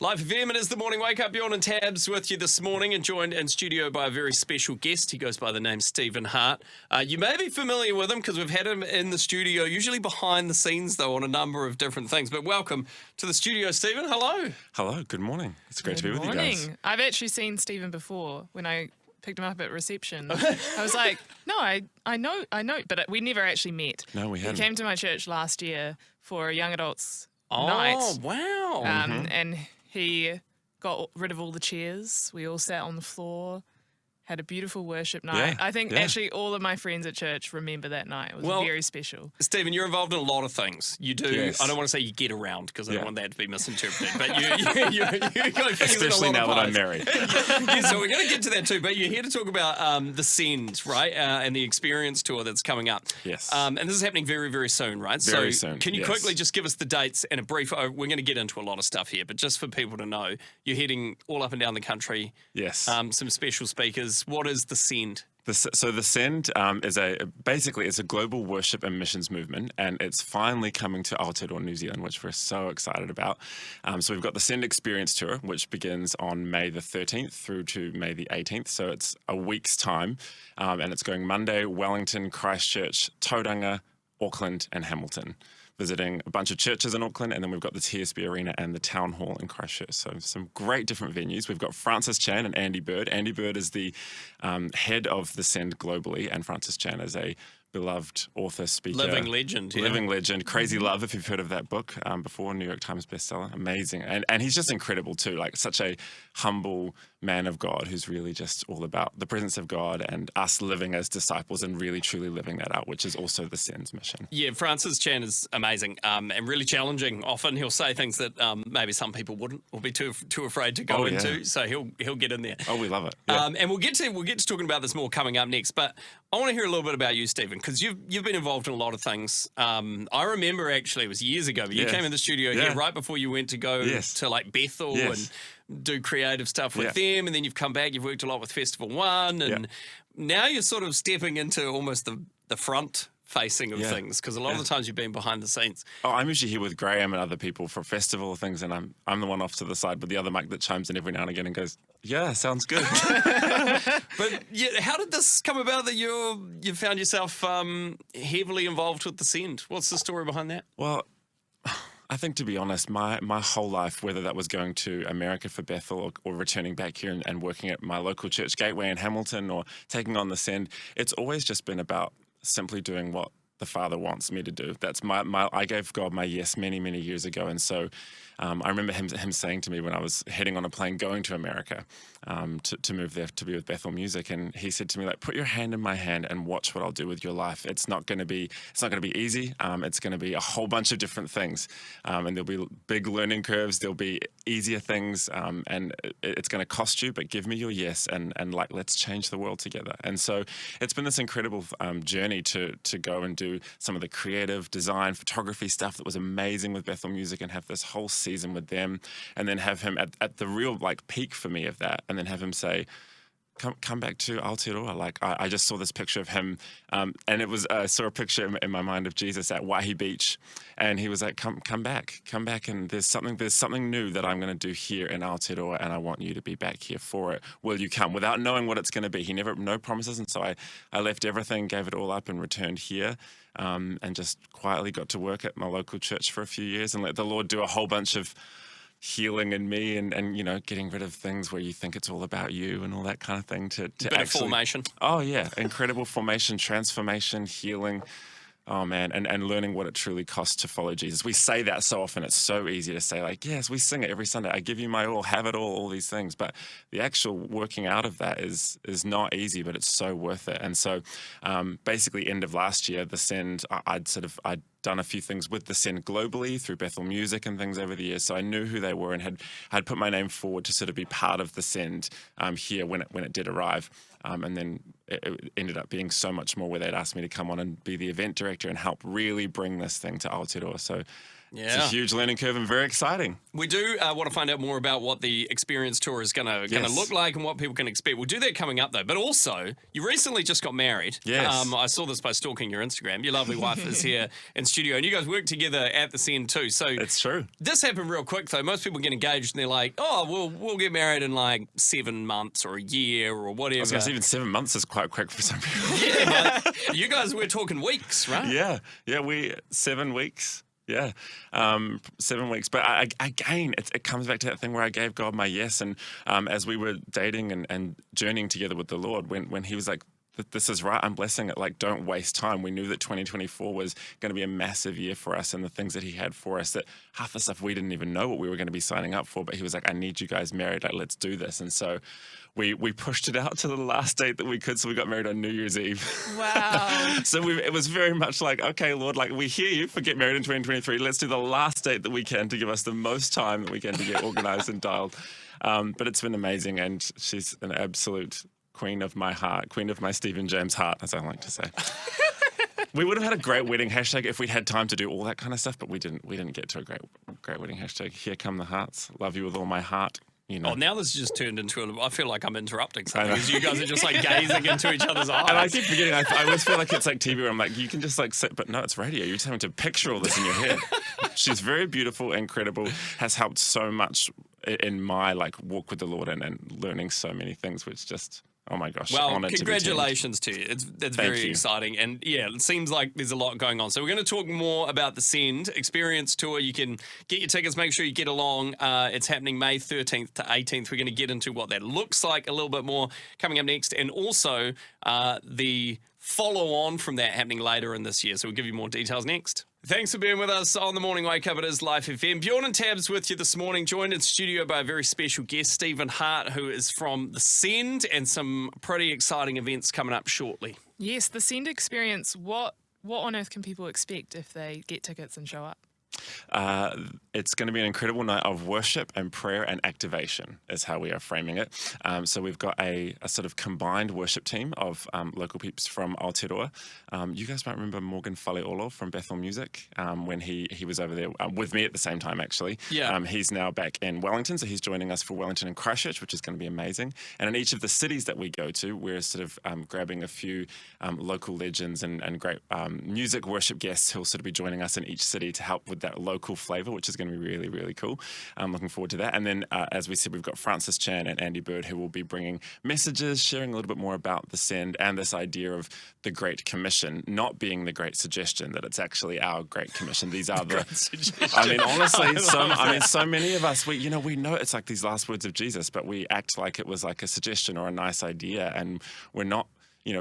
Live FM, it is the morning wake up. Bjorn and Tabs with you this morning and joined in studio by a very special guest. He goes by the name Stephen Hart. You may be familiar with him because we've had him in the studio, usually behind the scenes though, on a number of different things. But welcome to the studio, Stephen. Hello. Hello, good morning. It's great to be with you guys. I've actually seen Stephen before when I picked him up at reception. I was like, no, I know, but we never actually met. No, we haven't. He came to my church last year for a young adults Oh, night. wow. And he got rid of all the chairs. We all sat on the floor, had a beautiful worship night. I think actually all of my friends at church remember that night. It was very special. Stephen, you're involved in a lot of things. You do. Yes. I don't want to say you get around because I don't want that to be misinterpreted. But you go Especially now that I'm married. Yeah, so we're going to get to that too. But you're here to talk about the Send, right? And the Experience Tour that's coming up. Yes. And this is happening very, very soon, right? Very so soon, can you yes. quickly just give us the dates and a brief? We're going to get into a lot of stuff here, but just for people to know, you're heading all up and down the country. Yes. Some special speakers. What is the Send? So the Send is basically a global worship and missions movement, and it's finally coming to Aotearoa, New Zealand, which we're so excited about. So we've got the Send Experience Tour, which begins on May the 13th through to May the 18th. So it's a week's time, and it's going Monday, Wellington, Christchurch, Tauranga, Auckland, and Hamilton. Visiting a bunch of churches in Auckland, and then we've got the TSB Arena and the Town Hall in Christchurch. So some great different venues. We've got Francis Chan and Andy Bird. Andy Bird is the head of the Send globally, and Francis Chan is a beloved author, speaker. Living legend. Yeah. Living legend. Crazy Love, if you've heard of that book before, New York Times bestseller. Amazing. And he's just incredible too, like such a humble man of God who's really just all about the presence of God and us living as disciples and really truly living that out, which is also the Send's mission. Yeah, Francis Chan is amazing and really challenging. Often he'll say things that maybe some people wouldn't or be too afraid to go into. So he'll get in there. Oh, we love it. Yeah. And we'll get to talking about this more coming up next. But I want to hear a little bit about you, Stephen, because you've been involved in a lot of things. I remember actually it was years ago, but you came in the studio here right before you went to go to like Bethel and do creative stuff with them, and then you've come back. You've worked a lot with Festival One, and now you're sort of stepping into almost the front facing of things, because a lot of the times you've been behind the scenes. Oh, I'm usually here with Graham and other people for festival things, and I'm the one off to the side with the other mic that chimes in every now and again and goes, "Yeah, sounds good." But how did this come about that you found yourself heavily involved with the Send? What's the story behind that? Well, I think, to be honest, my whole life, whether that was going to America for Bethel or returning back here and working at my local church Gateway in Hamilton or taking on the Send, it's always just been about simply doing what the Father wants me to do. That's I gave God my yes many, many years ago. And so I remember him saying to me when I was heading on a plane going to America to move there to be with Bethel Music, and he said to me, like, put your hand in my hand and watch what I'll do with your life. It's not going to be easy. It's going to be a whole bunch of different things, and there'll be big learning curves. There'll be easier things, and it's going to cost you. But give me your yes, and like, let's change the world together. And so it's been this incredible journey to go and do some of the creative design, photography stuff that was amazing with Bethel Music, and have this whole season with them, and then have him at the real like peak for me of that, and then have him say, come back to Aotearoa. Like I just saw this picture of him, and it was I saw a picture in my mind of Jesus at Waihi Beach, and he was like, come back, and there's something new that I'm going to do here in Aotearoa, and I want you to be back here for it. Will you come? Without knowing what it's going to be, no promises, and so I left everything, gave it all up, and returned here. And just quietly got to work at my local church for a few years and let the Lord do a whole bunch of healing in me and getting rid of things where you think it's all about you and all that kind of thing to bit of formation. Oh yeah, incredible formation, transformation, healing. Oh man, and learning what it truly costs to follow Jesus. We say that so often. It's so easy to say, like, yes, we sing it every Sunday. I give you my all, have it all these things. But the actual working out of that is not easy, but it's so worth it. And so basically end of last year, the Send, I'd done a few things with the Send globally through Bethel Music and things over the years. So I knew who they were and had put my name forward to sort of be part of the Send here when it did arrive. And then it ended up being so much more where they'd asked me to come on and be the event director and help really bring this thing to Aotearoa. So Yeah. It's a huge learning curve and very exciting. We do want to find out more about what the Experience Tour is going to look like and what people can expect. We'll do that coming up, though. But also, you recently just got married. Yes. I saw this by stalking your Instagram. Your lovely wife is here in studio, and you guys work together at the Send too. So it's true. This happened real quick, though. Most people get engaged and they're like, oh, we'll get married in like 7 months or a year or whatever. I was going to say even 7 months is quite quick for some people. Yeah, but you guys were talking weeks, right? Yeah, 7 weeks. Yeah, 7 weeks. But again, it comes back to that thing where I gave God my yes. And as we were dating and journeying together with the Lord, when he was like, this is right, I'm blessing it, like, don't waste time. We knew that 2024 was going to be a massive year for us and the things that he had for us, that half the stuff we didn't even know what we were going to be signing up for. But he was like, I need you guys married, like, let's do this. And so we pushed it out to the last date that we could, so we got married on New Year's Eve. Wow. So it was very much like, okay, Lord, like, we hear you for get married in 2023. Let's do the last date that we can to give us the most time that we can to get organized and dialed. But it's been amazing, and she's an absolute queen of my heart, queen of my Stephen James heart, as I like to say. We would have had a great wedding hashtag if we'd had time to do all that kind of stuff, but we didn't get to a great wedding hashtag. Here come the hearts. Love you with all my heart. You know. Oh, now this has just turned into I feel like I'm interrupting something because you guys are just like gazing into each other's eyes. And I keep forgetting, I always feel like it's like TV where I'm like, you can just like sit, but no, it's radio. You're just having to picture all this in your head. She's very beautiful, incredible, has helped so much in my like walk with the Lord and learning so many things, which just... Oh my gosh. Well, congratulations to you. It's very exciting. And yeah, it seems like there's a lot going on. So we're going to talk more about the Send Experience Tour. You can get your tickets, make sure you get along. It's happening May 13th to 18th. We're going to get into what that looks like a little bit more coming up next. And also the follow on from that happening later in this year. So we'll give you more details next. Thanks for being with us on the Morning Wake Up. It is Life FM. Bjorn and Tabs with you this morning, joined in studio by a very special guest, Stephen Hart, who is from the Send, and some pretty exciting events coming up shortly. Yes, the Send Experience. What on earth can people expect if they get tickets and show up? It's going to be an incredible night of worship and prayer and activation is how we are framing it. So we've got a sort of combined worship team of local peeps from Aotearoa. You guys might remember Morgan Faleolo from Bethel Music when he was over there with me at the same time, actually. Yeah. He's now back in Wellington, so he's joining us for Wellington and Christchurch, which is going to be amazing. And in each of the cities that we go to, we're sort of grabbing a few local legends and great music worship guests who'll sort of be joining us in each city to help with that local flavour, which is going to be really, really cool. I'm looking forward to that. And then, as we said, we've got Francis Chan and Andy Bird who will be bringing messages, sharing a little bit more about the Send and this idea of the Great Commission not being the Great Suggestion, that it's actually our Great Commission. These are the I mean, honestly, so many of us, we know it's like these last words of Jesus, but we act like it was like a suggestion or a nice idea, and we're not.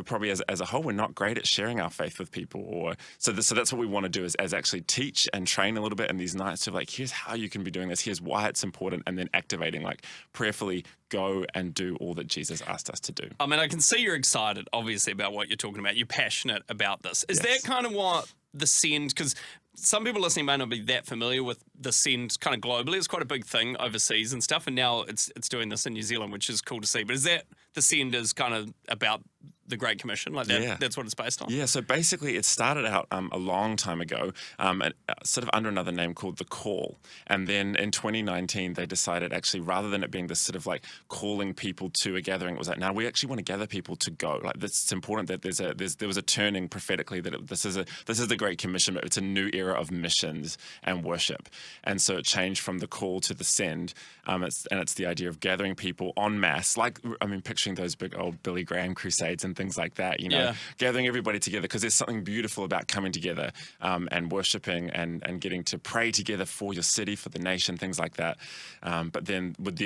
Probably as a whole, we're not great at sharing our faith with people. So that's what we want to do is actually teach and train a little bit in these nights to like, here's how you can be doing this, here's why it's important, and then activating, like prayerfully go and do all that Jesus asked us to do. I mean, I can see you're excited, obviously, about what you're talking about. You're passionate about this. Is that kind of what the Send, because some people listening may not be that familiar with the Send kind of globally. It's quite a big thing overseas and stuff, and now it's doing this in New Zealand, which is cool to see. But is that the Send is kind of about the Great Commission, like that? Yeah. That's what it's based on? Yeah, so basically it started out a long time ago, sort of under another name called The Call. And then in 2019, they decided actually, rather than it being this sort of like calling people to a gathering, it was like, now we actually want to gather people to go. Like, it's important that there was a turning prophetically that this is the Great Commission, but it's a new era of missions and worship. And so it changed from The Call to The Send. It's the idea of gathering people en masse, like, I mean, picturing those big old Billy Graham crusades and things like that, gathering everybody together, because there's something beautiful about coming together and worshiping and getting to pray together for your city, for the nation, things like that. But then with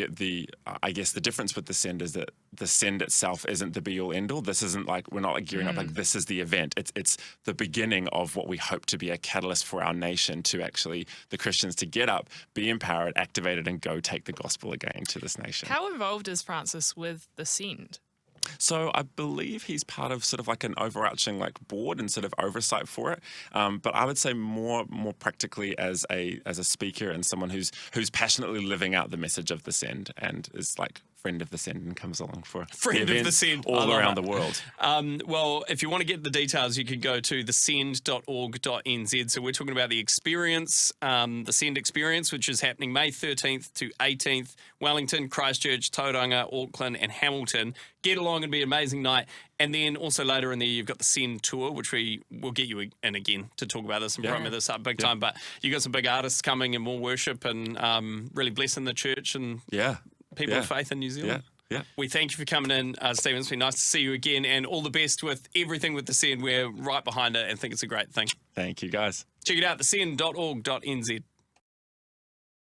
I guess the difference with the Send is that the Send itself isn't the be all end all. This isn't like, we're not like gearing up like this is the event. It's the beginning of what we hope to be a catalyst for our nation, to actually the Christians to get up, be empowered, activated, and go take the gospel again to this nation. How involved is Francis with the Send? So I believe he's part of sort of like an overarching like board and sort of oversight for it. But I would say more practically as a speaker and someone who's passionately living out the message of the Send and is like friend of the Send and comes along for Friend of the Send all around the world. Well, if you want to get the details, you can go to thesend.org.nz. So we're talking about the experience, the Send experience, which is happening May 13th to 18th, Wellington, Christchurch, Tauranga, Auckland and Hamilton. Get along and be an amazing night. And then also later in there, you've got the Send tour, which we will get you in again to talk about this and promote this up big time. But you got some big artists coming and more worship and really blessing the church and people of faith in New Zealand. Yeah. We thank you for coming in, Stephen. It's been nice to see you again, and all the best with everything with the Send. We're right behind it and think it's a great thing. Thank you, guys. Check it out, thesend.org.nz.